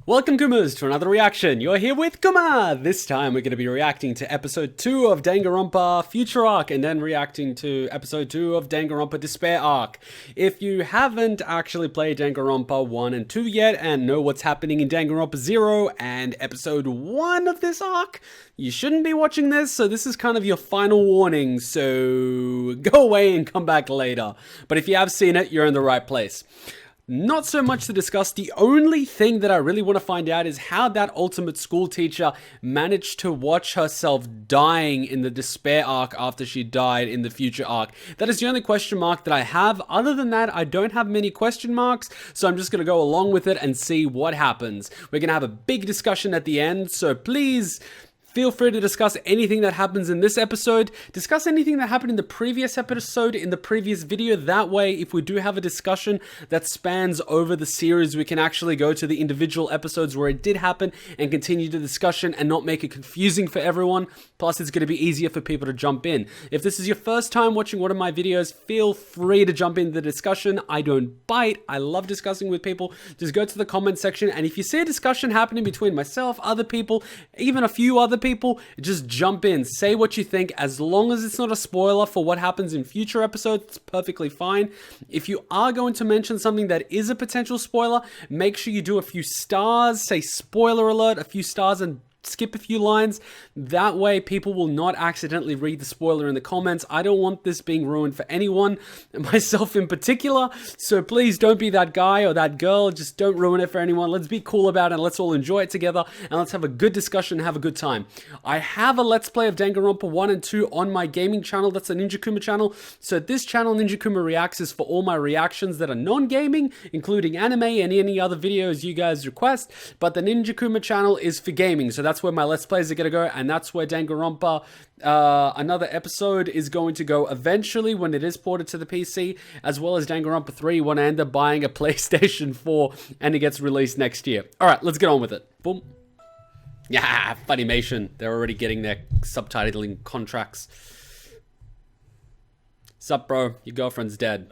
Welcome, Kumas, to another reaction. You're here with Kuma! This time we're going to be reacting to episode 2 of DanganRonpa Future Arc, and then reacting to episode 2 of DanganRonpa Despair Arc. If you haven't actually played DanganRonpa 1 and 2 yet, and know what's happening in DanganRonpa 0 and episode 1 of this arc, you shouldn't be watching this, so this is kind of your final warning, so go away and come back later. But if you have seen it, you're in the right place. Not so much to discuss. The only thing that I really want to find out is how that ultimate school teacher managed to watch herself dying in the despair arc after she died in the future arc. That is the only question mark that I have. Other than that, I don't have many question marks, so I'm just going to go along with it and see what happens. We're going to have a big discussion at the end, so please feel free to discuss anything that happens in this episode. Discuss anything that happened in the previous episode, in the previous video. That way, if we do have a discussion that spans over the series, we can actually go to the individual episodes where it did happen and continue the discussion and not make it confusing for everyone. Plus, it's going to be easier for people to jump in. If this is your first time watching one of my videos, feel free to jump into the discussion. I don't bite. I love discussing with people. Just go to the comment section, and if you see a discussion happening between myself, other people, even a few other people, just jump in, say what you think. As long as it's not a spoiler for what happens in future episodes, it's perfectly fine. If you are going to mention something that is a potential spoiler, make sure you do a few stars, say spoiler alert, a few stars, and skip a few lines. That way people will not accidentally read the spoiler in the comments. I don't want this being ruined for anyone, myself in particular, so please don't be that guy or that girl. Just don't ruin it for anyone. Let's be cool about it and let's all enjoy it together, and let's have a good discussion and have a good time. I have a let's play of DanganRonpa 1 and 2 on my gaming channel. That's the Ninja Kuma channel. So this channel, Ninja Kuma Reacts, is for all my reactions that are non-gaming, including anime and any other videos you guys request, but the Ninja Kuma channel is for gaming, so that's where my Let's Plays are going to go, and that's where DanganRonpa, another episode, is going to go eventually when it is ported to the PC, as well as DanganRonpa 3 when I end up buying a PlayStation 4 and it gets released next year. Alright, let's get on with it. Boom. Yeah, Funimation. They're already getting their subtitling contracts. Sup, bro? Your girlfriend's dead.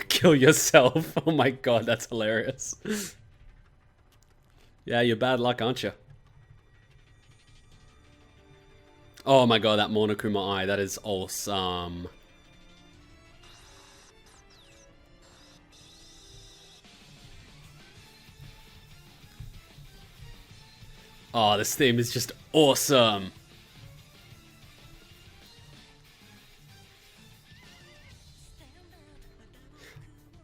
Kill yourself. Oh my god, that's hilarious. Yeah, you're bad luck, aren't you? Oh my god, that Monokuma eye, that is awesome. Oh, this theme is just awesome.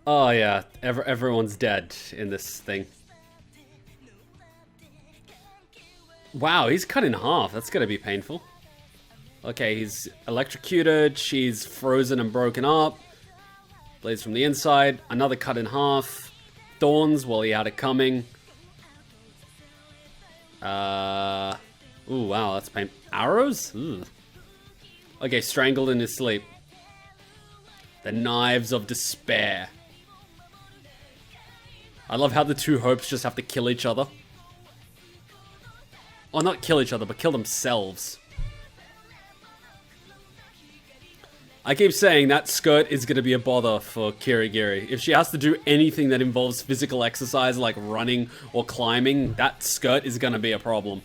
Oh yeah, everyone's dead in this thing. Wow, he's cut in half. That's gonna be painful. Okay, he's electrocuted. She's frozen and broken up. Blades from the inside. Another cut in half. Thorns while he had it coming. Ooh, wow, that's painful. Arrows? Ooh. Okay, strangled in his sleep. The knives of despair. I love how the two hopes just have to kill each other. Or not kill each other, but kill themselves. I keep saying that skirt is going to be a bother for Kirigiri. If she has to do anything that involves physical exercise like running or climbing, that skirt is going to be a problem.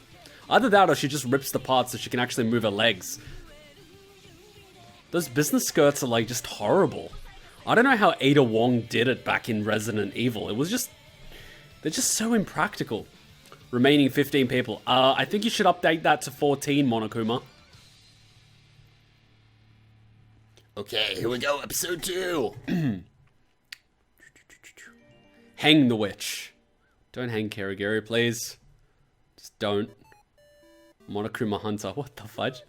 Either that or she just rips the parts so she can actually move her legs. Those business skirts are like just horrible. I don't know how Ada Wong did it back in Resident Evil. It was just... they're just so impractical. Remaining 15 people. I think you should update that to 14, Monokuma. Okay, here we go, episode 2. Hang the witch. Don't hang Kirigiri, please. Just don't. Monokuma Hunter. What the fudge?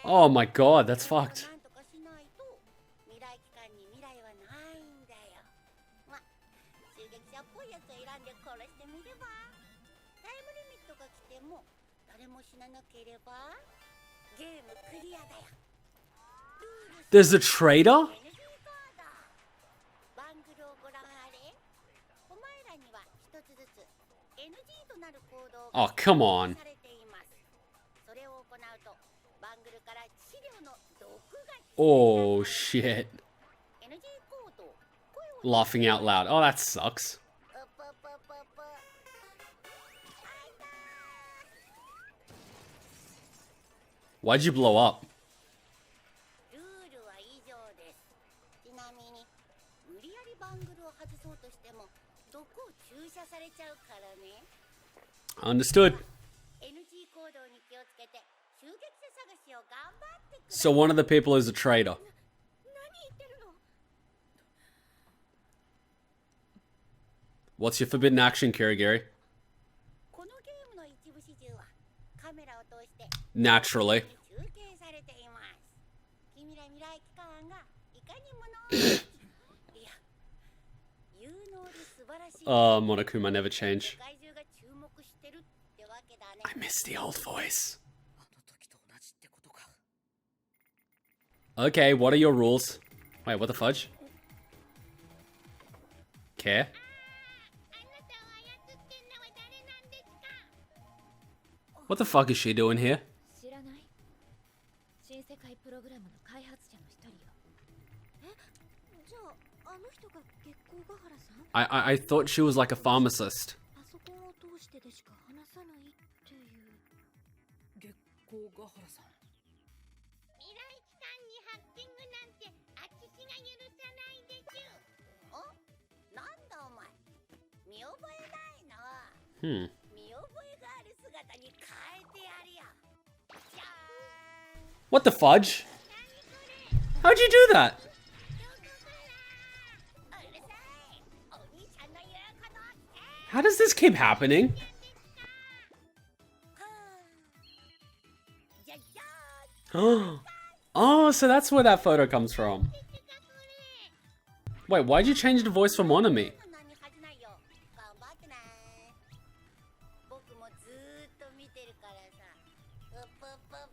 Oh my god, that's fucked. There's a traitor? Oh, come on. Oh, shit. Laughing out loud. Oh, that sucks. Why'd you blow up? Understood. So one of the people is a traitor. What's your forbidden action, Kirigiri? Naturally. Monokuma never change. I miss the old voice. Okay, what are your rules? Wait, what the fudge? Care? What the fuck is she doing here? I thought she was like a pharmacist. What the fudge? How'd you do that? How does this keep happening? Oh, so that's where that photo comes from. Wait, why'd you change the voice for Monomi?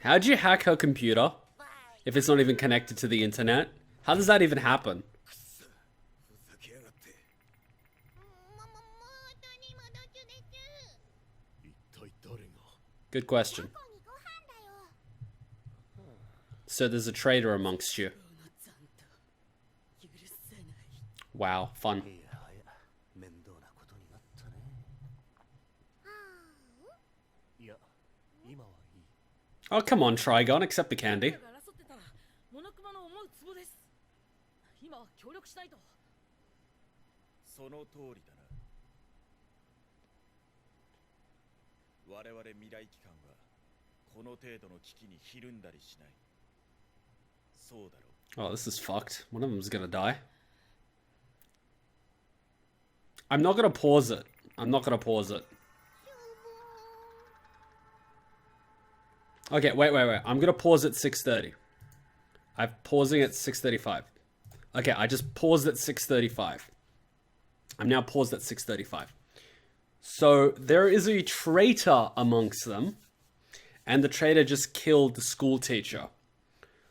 How'd you hack her computer if it's not even connected to the internet? How does that even happen? Good question. So there's a traitor amongst you. Wow, fun. Oh, come on, Trigon, accept the candy. Oh, this is fucked. One of them's gonna die. I'm not gonna pause it. I'm not gonna pause it. Okay, wait. I'm gonna pause at 6:30. I'm pausing at 6:35. Okay, I just paused at 6:35. I'm now paused at 6:35. So there is a traitor amongst them, and the traitor just killed the school teacher.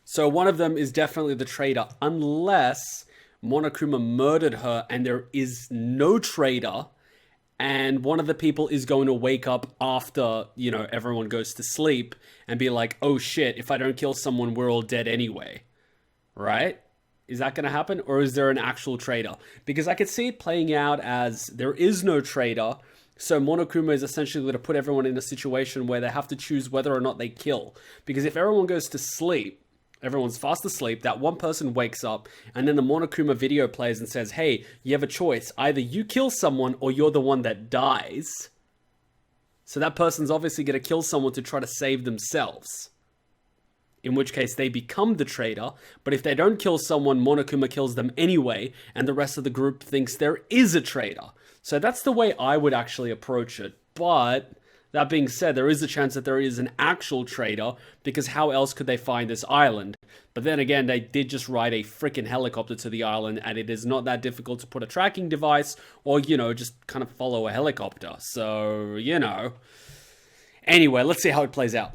So one of them is definitely the traitor, unless Monokuma murdered her and there is no traitor, and one of the people is going to wake up after, you know, everyone goes to sleep and be like, oh shit, if I don't kill someone, we're all dead anyway. Right? Is that going to happen? Or is there an actual traitor? Because I could see it playing out as there is no traitor, so Monokuma is essentially going to put everyone in a situation where they have to choose whether or not they kill. Because if everyone goes to sleep, everyone's fast asleep, that one person wakes up, and then the Monokuma video plays and says, hey, you have a choice. Either you kill someone or you're the one that dies. So that person's obviously going to kill someone to try to save themselves. In which case they become the traitor. But if they don't kill someone, Monokuma kills them anyway, and the rest of the group thinks there is a traitor. So that's the way I would actually approach it. But That being said, there is a chance that there is an actual traitor, because how else could they find this island? But then again, they did just ride a freaking helicopter to the island, and it is not that difficult to put a tracking device, or, you know, just kind of follow a helicopter. So, you know. Anyway, let's see how it plays out.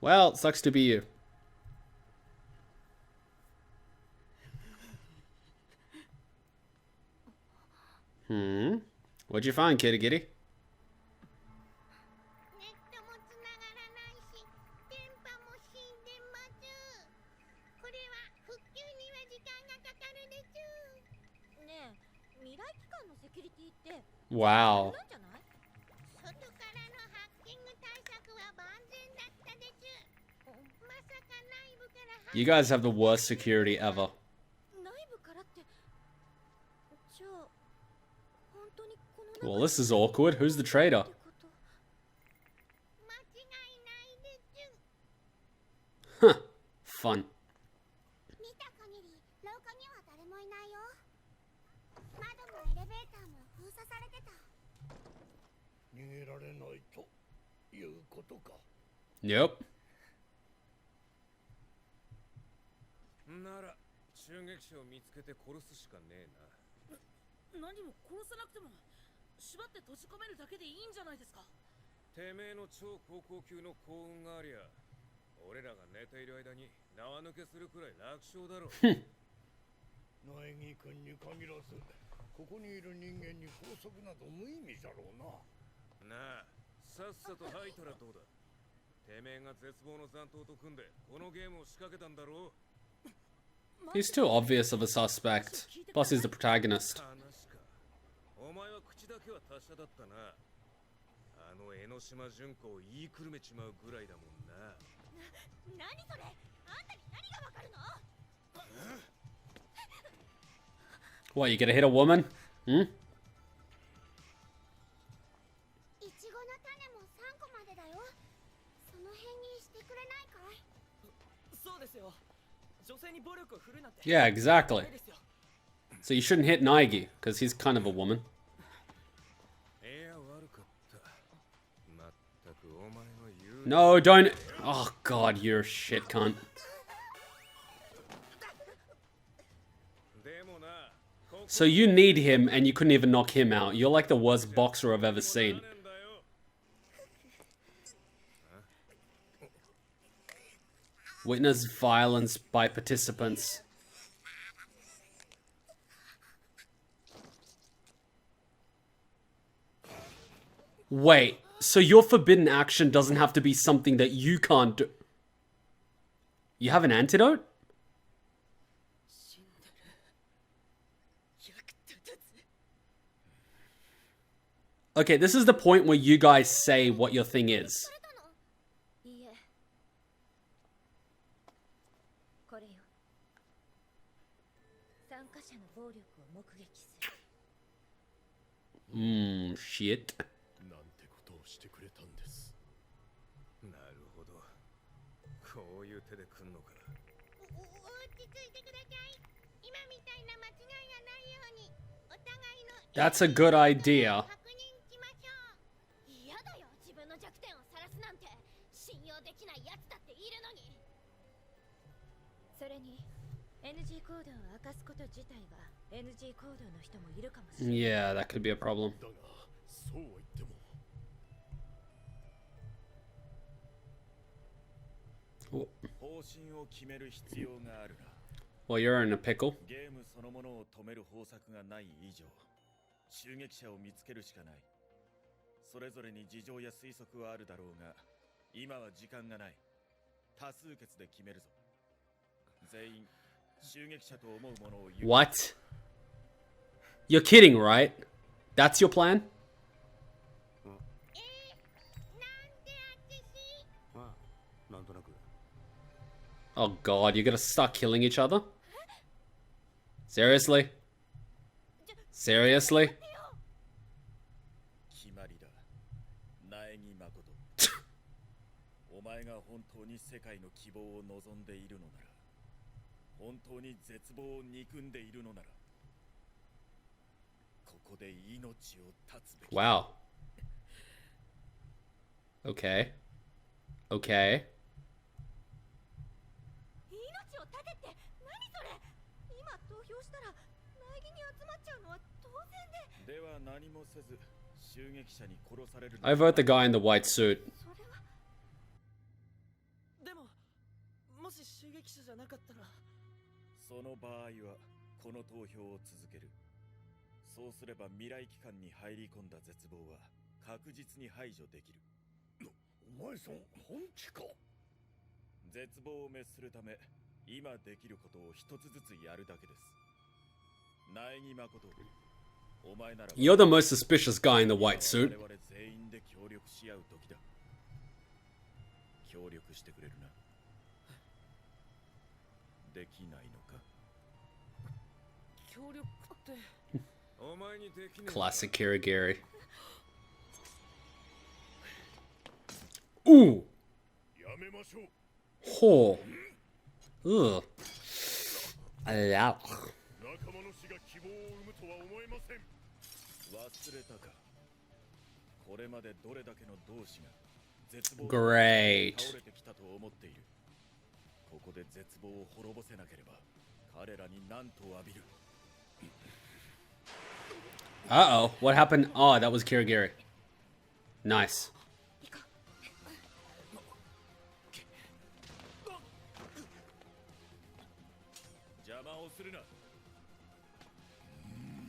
Well, sucks to be you. What'd you find, Kirigiri? Wow. You guys have the worst security ever. Well, this is awkward. Who's the traitor? Huh. Fun. Yep. He's too obvious of a suspect. Plus, he's the protagonist. What, you gonna hit a woman? Hmm? Yeah, exactly. So you shouldn't hit Naegi, because he's kind of a woman. No, don't. Oh god, you're a shit cunt. So you need him and you couldn't even knock him out. You're like the worst boxer I've ever seen. Witness violence by participants. Wait, so your forbidden action doesn't have to be something that you can't do? You have an antidote? Okay, this is the point where you guys say what your thing is. Shit. That's a good idea. Yeah, that could be a problem. Well, you're in a pickle. What? You're kidding, right? That's your plan? Oh god, you're gonna start killing each other? Seriously? Seriously? Wow. Okay. Okay. I vote the guy in the white suit. You're the most suspicious guy in the white suit. Classic Kirigiri. Ooh. Ho. Ugh. Great. Uh-oh, what happened? Oh, that was Kirigiri. Nice.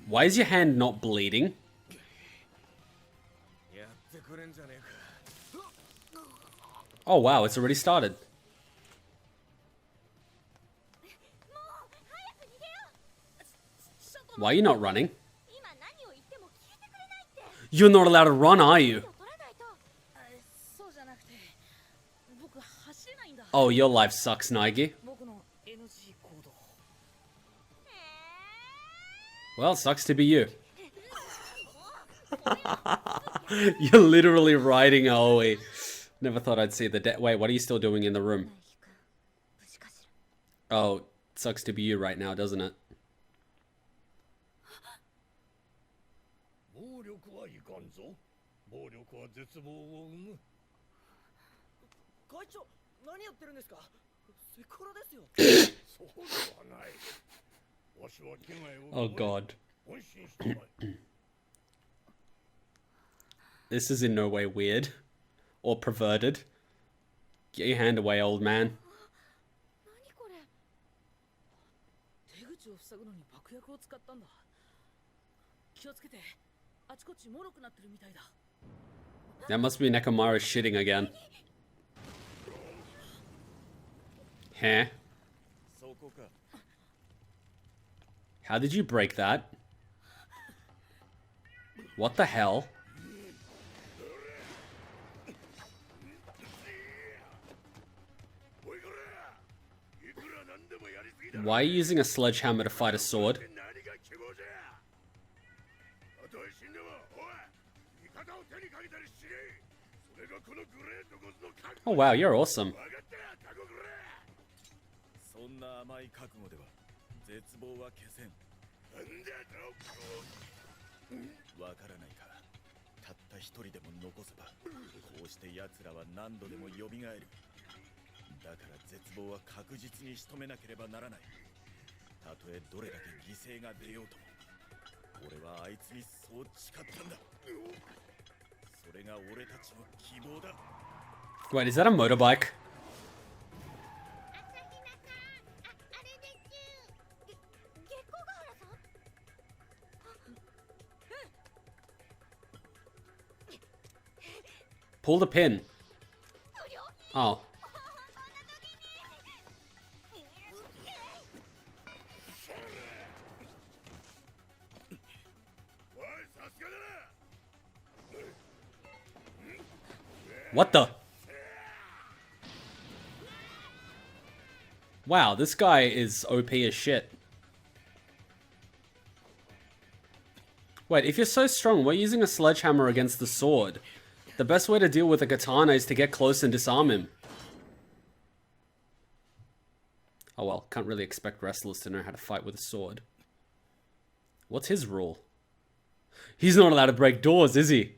Why is your hand not bleeding? Oh wow, it's already started. Why are you not running? You're not allowed to run, are you? Oh, your life sucks, Naegi. Well, sucks to be you. You're literally riding Aoi. Never thought I'd see the wait, what are you still doing in the room? Oh, sucks to be you right now, doesn't it? Oh god. This is in no way weird or perverted. Get your hand away, old man. That must be Nekomaru shitting again. Huh? How did you break that? What the hell? Why are you using a sledgehammer to fight a sword? Oh wow, you're awesome. Wait, is that a motorbike? Pull the pin. Oh. What the? Wow, this guy is OP as shit. Wait, if you're so strong, we're using a sledgehammer against the sword. The best way to deal with a katana is to get close and disarm him. Oh well, can't really expect wrestlers to know how to fight with a sword. What's his rule? He's not allowed to break doors, is he?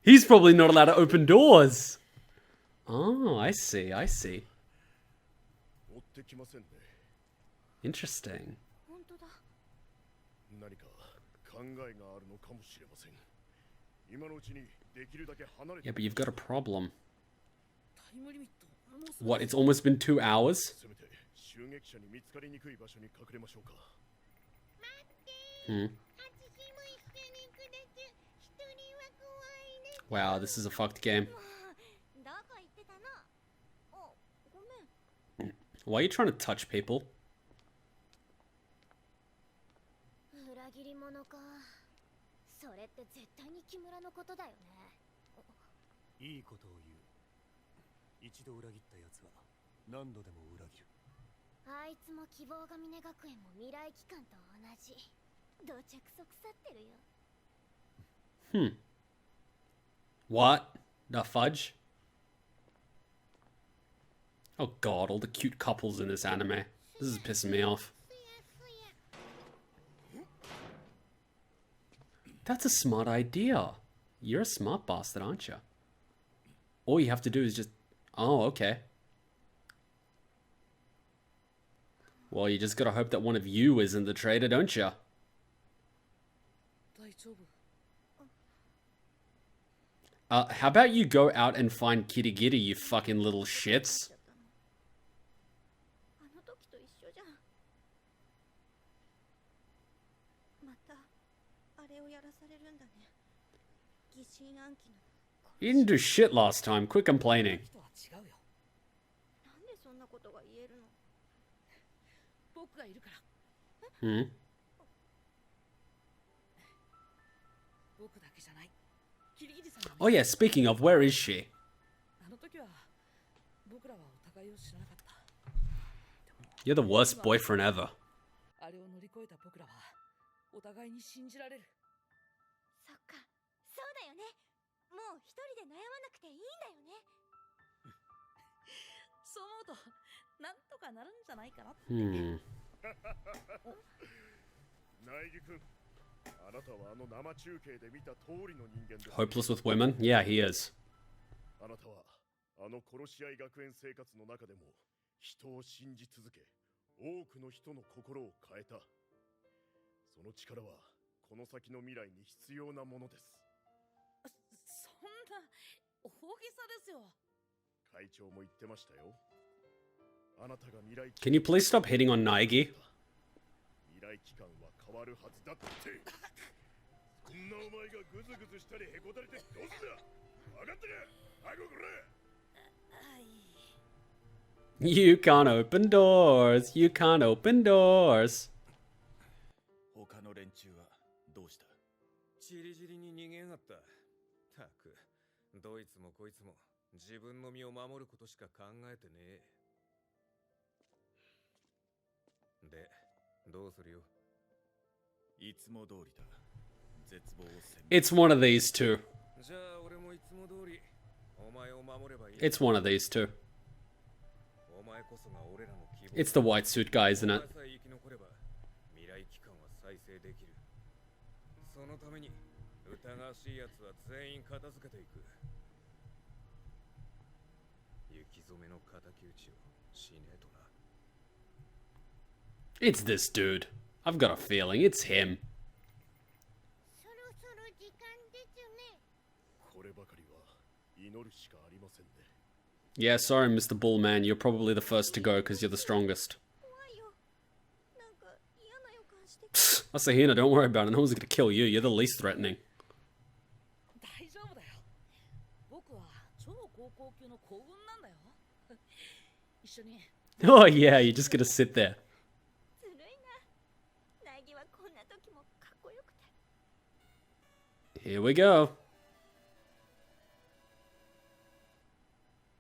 He's probably not allowed to open doors. Oh, I see, I see. Interesting. Yeah, but you've got a problem. What, it's almost been 2 hours? Wow, this is a fucked game. Why are you trying to touch people? それって絶対に木村のことだよね。いいことを言う。一度裏切った奴は何度でも裏切る。あいつも希望が峰学園も未来機関と同じ。どちゃくそ腐ってるよ。What? The fudge? Oh god, all the cute couples in this anime. This is pissing me off. That's a smart idea. You're a smart bastard, aren't you? All you have to do is just... Oh, okay. Well, you just gotta hope that one of you isn't the traitor, don't you? How about you go out and find Kirigiri, you fucking little shits? You didn't do shit last time. Quit complaining. Oh yeah, speaking of, where is she? You're the worst boyfriend ever. そっか、そうだよね。もう一人で悩まなくていいんだよね。そう思うと、なんとかなるんじゃないかなって。Naegi君、あなたはあの生中継で見た通りの人間です。Hopeless with women? Yeah, he is. あなたはあの殺し合い学園生活の中でも人を信じ続け、多くの人の心を変えた。その力はこの先の未来に必要なものです。そんな大げさですよ。会長も言ってましたよ。あなたが未来 Can you please stop hitting on Naegi? 未来機関は変わるはずだって。こんなお前がグズグズしたりへこたれてどうすんだ。分かってる。早くくれ。You can't open doors. You can't open doors. 他の連中はどうした？チリジリに逃げやがった。たく、どいつもこいつも自分の身を守ることしか考えてねえ。で、どうするよ？いつも通りだ。絶望を攻め。 It's one of these two. じゃあ俺もいつも通りお前を守ればいい。 It's one of these two. お前こそが俺らの希望。 It's the white suit guy, isn't it? 生き残れば未来機関は再生できる。そのために疑わしい奴は全員片付けていく。雪染めの敵討ちをしねえとな。 It's this dude. I've got a feeling it's him. そろそろ時間ですね。こればかりは祈るしかありませんね。 Yeah, sorry, Mr. Bullman. You're probably the first to go because you're the strongest. 怖いよ。なんか嫌な予感して。 Asahina, don't worry about it. No one's gonna kill you. You're the least threatening. 大丈夫だよ。僕は超高校級の幸運なんだよ。一緒に。 Oh yeah, you're just gonna sit there. ずるいな。ナギはこんな時もかっこよくて。 Here we go.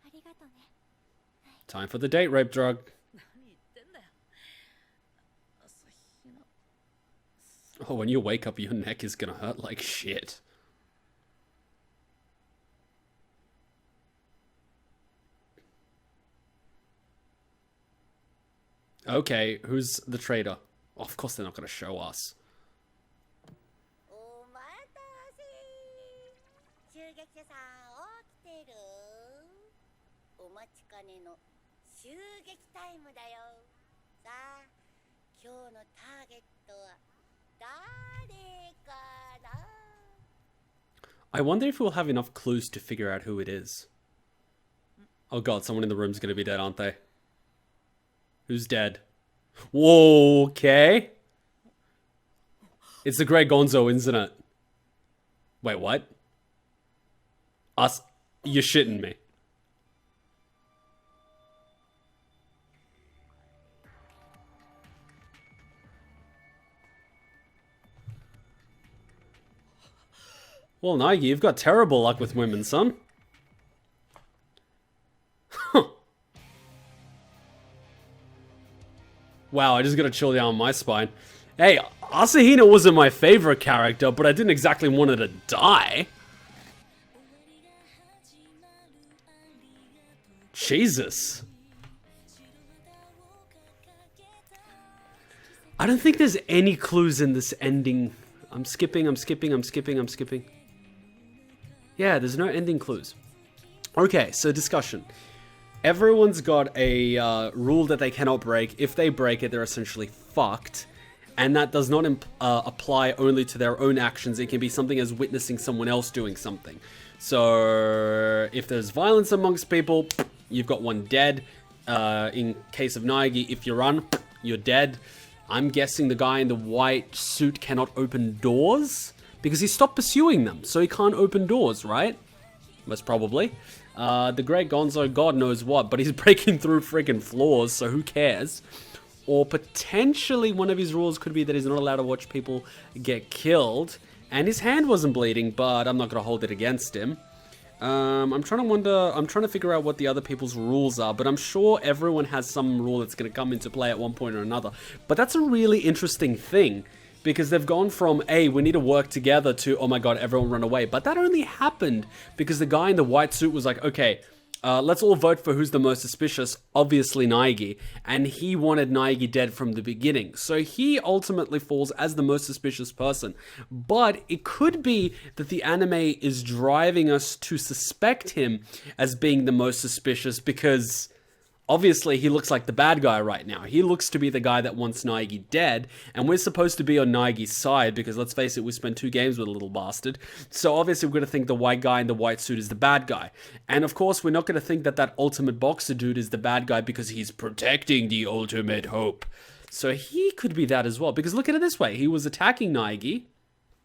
ありがとね。 Time for the date rape drug. 何言ってんだよ。朝日奈。 Oh, when you wake up, your neck is gonna hurt like shit. Okay, who's the traitor? Oh, of course they're not gonna show us. お撃者さん起きてる？お待ちかねの襲撃タイムだよ。さあ、今日のターゲットは誰かな？ I wonder if we'll have enough clues to figure out who it is. Oh god, someone in the room's gonna be dead, aren't they? Who's dead? Whoa, okay. It's the Great Gonzo, isn't it? Wait, what? Us? You're shitting me. Well, Naegi, you've got terrible luck with women, son. Wow, I just got a chill down my spine. Hey, Asahina wasn't my favorite character, but I didn't exactly want her to die. Jesus. I don't think there's any clues in this ending. I'm skipping. Yeah, there's no ending clues. Okay, so discussion. Everyone's got a rule that they cannot break. If they break it, they're essentially fucked. And that does not apply only to their own actions. It can be something as witnessing someone else doing something. So if there's violence amongst people, you've got one dead. In case of Naegi, if you run, you're dead. I'm guessing the guy in the white suit cannot open doors because he stopped pursuing them. So he can't open doors, right? Most probably. The Great Gonzo, God knows what, but he's breaking through freaking floors, so who cares? Or potentially one of his rules could be that he's not allowed to watch people get killed. And his hand wasn't bleeding, but I'm not going to hold it against him. I'm trying to figure out what the other people's rules are, but I'm sure everyone has some rule that's going to come into play at one point or another. But that's a really interesting thing, because they've gone from, hey, we need to work together, to, oh my god, everyone run away. But that only happened because the guy in the white suit was like, okay, let's all vote for who's the most suspicious, obviously Naegi, and he wanted Naegi dead from the beginning. So he ultimately falls as the most suspicious person. But it could be that the anime is driving us to suspect him as being the most suspicious because obviously he looks like the bad guy right now. He looks to be the guy that wants Naegi dead, and we're supposed to be on Naegi's side because, let's face it, we spent 2 games with a little bastard. So obviously we're going to think the white guy in the white suit is the bad guy. And of course we're not going to think that that ultimate boxer dude is the bad guy because he's protecting the ultimate hope. So he could be that as well, because look at it this way. He was attacking Naegi,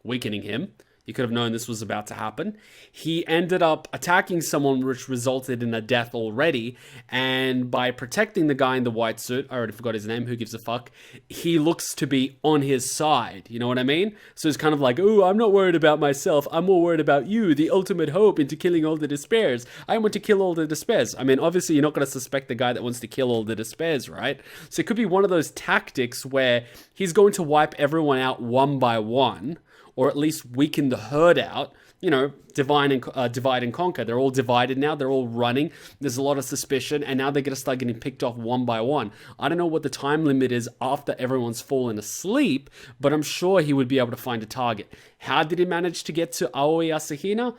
weakening him. You could have known this was about to happen. He ended up attacking someone, which resulted in a death already. And by protecting the guy in the white suit, I already forgot his name, who gives a fuck, he looks to be on his side. You know what I mean? So it's kind of like, oh, I'm not worried about myself. I'm more worried about you, the ultimate hope into killing all the despairs. I want to kill all the despairs. I mean, obviously, you're not going to suspect the guy that wants to kill all the despairs, right? So it could be one of those tactics where he's going to wipe everyone out one by one, or at least weaken the herd out, you know, divide and conquer. They're all divided now. They're all running. There's a lot of suspicion, and now they're going to start getting picked off one by one. I don't know what the time limit is after everyone's fallen asleep, but I'm sure he would be able to find a target. How did he manage to get to Aoi Asahina?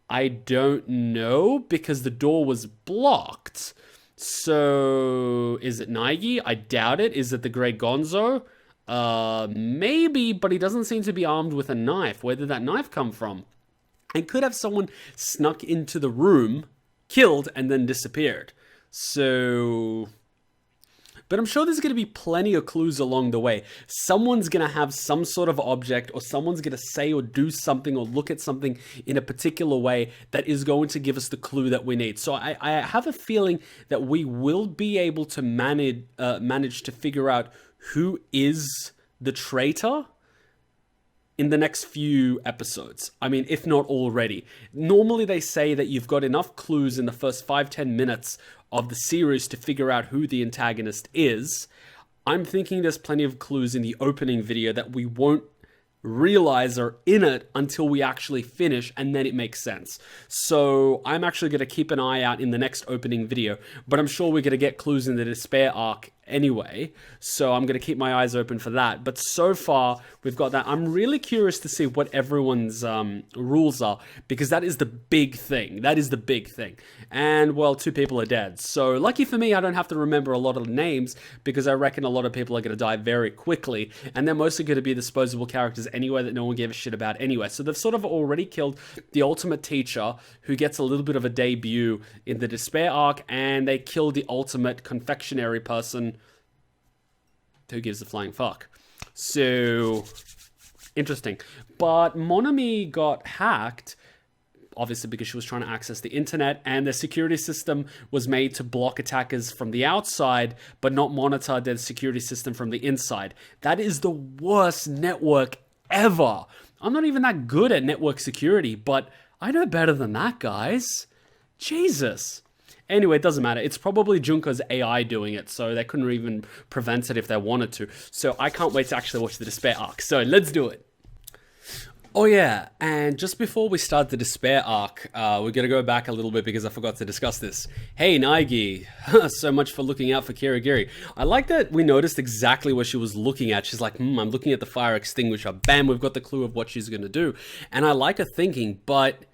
I don't know, because the door was blocked. So, is it Naegi? I doubt it. Is it the Great Gonzo? Maybe, but he doesn't seem to be armed with a knife. Where did that knife come from? And could have someone snuck into the room, killed, and then disappeared. So, but I'm sure there's going to be plenty of clues along the way. Someone's going to have some sort of object, or someone's going to say or do something or look at something in a particular way that is going to give us the clue that we need. So I have a feeling that we will be able to manage to figure out who is the traitor in the next few episodes. I mean, if not already. Normally they say that you've got enough clues in the first 5-10 minutes of the series to figure out who the antagonist is. I'm thinking there's plenty of clues in the opening video that we won't realize are in it until we actually finish, and then it makes sense. So I'm actually going to keep an eye out in the next opening video, but I'm sure we're going to get clues in the despair arc anyway. So I'm going to keep my eyes open for that. But so far, we've got that. I'm really curious to see what everyone's rules are, because that is the big thing. That is the big thing. And, well, 2 people are dead. So lucky for me, I don't have to remember a lot of names, because I reckon a lot of people are going to die very quickly. And they're mostly going to be disposable characters anyway that no one gave a shit about anyway. So they've sort of already killed the ultimate teacher, who gets a little bit of a debut in the Despair arc, and they killed the ultimate confectionery person. Who gives a flying fuck? So, interesting. But Monomi got hacked, obviously because she was trying to access the internet, and the security system was made to block attackers from the outside, but not monitor the security system from the inside. That is the worst network ever. I'm not even that good at network security, but I know better than that, guys. Jesus. Anyway, it doesn't matter. It's probably Junko's AI doing it, so they couldn't even prevent it if they wanted to. So I can't wait to actually watch the Despair arc. So let's do it. Oh yeah, and just before we start the Despair arc, we're gonna go back a little bit because I forgot to discuss this. Hey Naegi, so much for looking out for Kirigiri. I like that we noticed exactly what she was looking at. She's like, I'm looking at the fire extinguisher. Bam, we've got the clue of what she's gonna do. And I like her thinking, but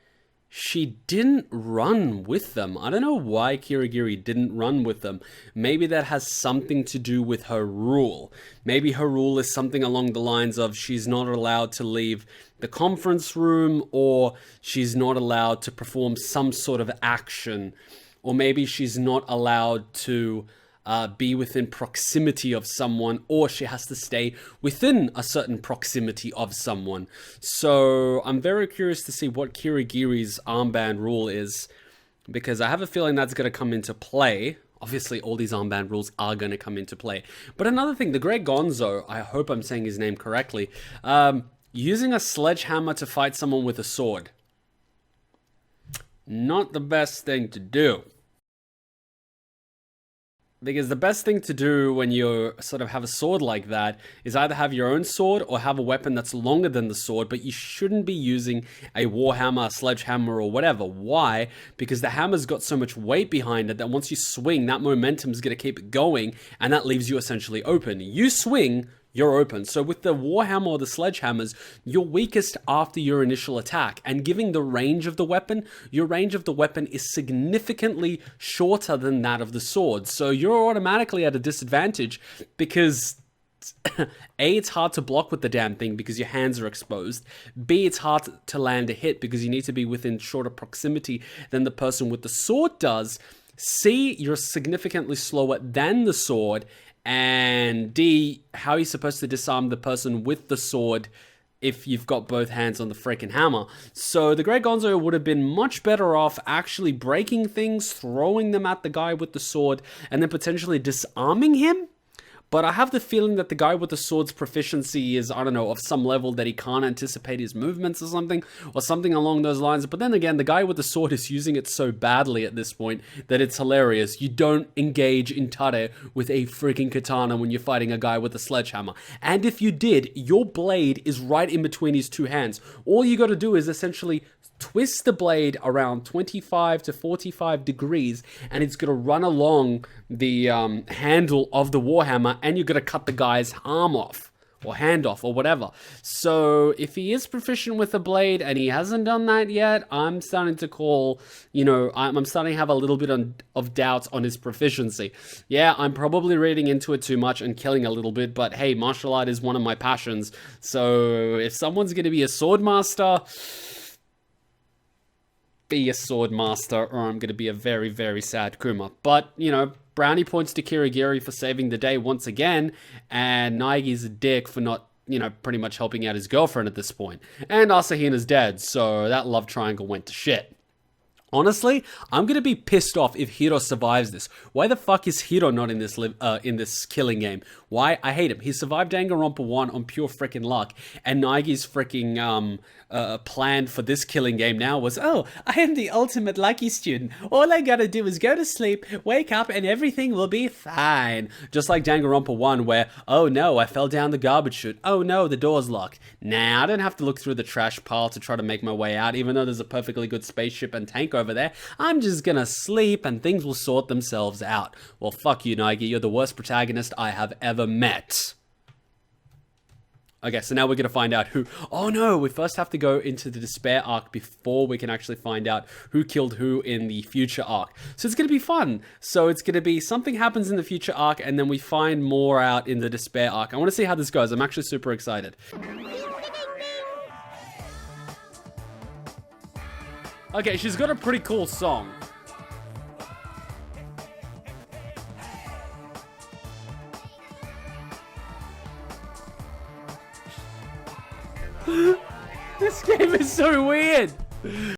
she didn't run with them. I don't know why Kirigiri didn't run with them. Maybe that has something to do with her rule. Maybe her rule is something along the lines of she's not allowed to leave the conference room, or she's not allowed to perform some sort of action, or maybe she's not allowed to be within proximity of someone, or she has to stay within a certain proximity of someone. So I'm very curious to see what Kirigiri's armband rule is, because I have a feeling that's going to come into play. Obviously, all these armband rules are going to come into play. But another thing, the Great Gonzo, I hope I'm saying his name correctly, using a sledgehammer to fight someone with a sword. Not the best thing to do. Because the best thing to do when you sort of have a sword like that is either have your own sword or have a weapon that's longer than the sword, but you shouldn't be using a warhammer, a sledgehammer, or whatever. Why? Because the hammer's got so much weight behind it that once you swing, that momentum's going to keep it going, and that leaves you essentially open. You swing, you're open. So with the warhammer or the sledgehammers, you're weakest after your initial attack, and giving the range of the weapon, your range of the weapon is significantly shorter than that of the sword. So you're automatically at a disadvantage because A, it's hard to block with the damn thing because your hands are exposed. B, it's hard to land a hit because you need to be within shorter proximity than the person with the sword does. C, you're significantly slower than the sword. And D, how are you supposed to disarm the person with the sword if you've got both hands on the freaking hammer? So the Great Gonzo would have been much better off actually breaking things, throwing them at the guy with the sword, and then potentially disarming him. But I have the feeling that the guy with the sword's proficiency is, I don't know, of some level that he can't anticipate his movements or something along those lines. But then again, the guy with the sword is using it so badly at this point that it's hilarious. You don't engage in tare with a freaking katana when you're fighting a guy with a sledgehammer. And if you did, your blade is right in between his two hands. All you got to do is essentially twist the blade around 25 to 45 degrees, and it's going to run along the handle of the warhammer, and you're going to cut the guy's arm off or hand off or whatever. So if he is proficient with the blade and he hasn't done that yet, I'm starting to call, I'm starting to have a little bit of doubts on his proficiency. Yeah, I'm probably reading into it too much and killing a little bit, but hey, martial art is one of my passions. So if someone's going to be a sword master, be a sword master, or I'm going to be a very, very sad Kuma. But, brownie points to Kirigiri for saving the day once again, and Naegi's a dick for not, pretty much helping out his girlfriend at this point. And Asahina's dead, so that love triangle went to shit. Honestly, I'm going to be pissed off if Hiro survives this. Why the fuck is Hiro not in this killing game? Why? I hate him. He survived Danganronpa 1 on pure freaking luck, and Naegi's freaking plan for this killing game now was, oh, I am the ultimate lucky student. All I gotta do is go to sleep, wake up, and everything will be fine. Just like Danganronpa 1 where, oh no, I fell down the garbage chute. Oh no, the door's locked. Nah, I don't have to look through the trash pile to try to make my way out, even though there's a perfectly good spaceship and tank over there. I'm just gonna sleep and things will sort themselves out. Well, fuck you, Naegi. You're the worst protagonist I have ever met. Okay, so now we're going to find out who... Oh no, we first have to go into the despair arc before we can actually find out who killed who in the future arc. So it's going to be fun. So it's going to be something happens in the future arc and then we find more out in the despair arc. I want to see how this goes. I'm actually super excited. Okay, she's got a pretty cool song. This game is so weird.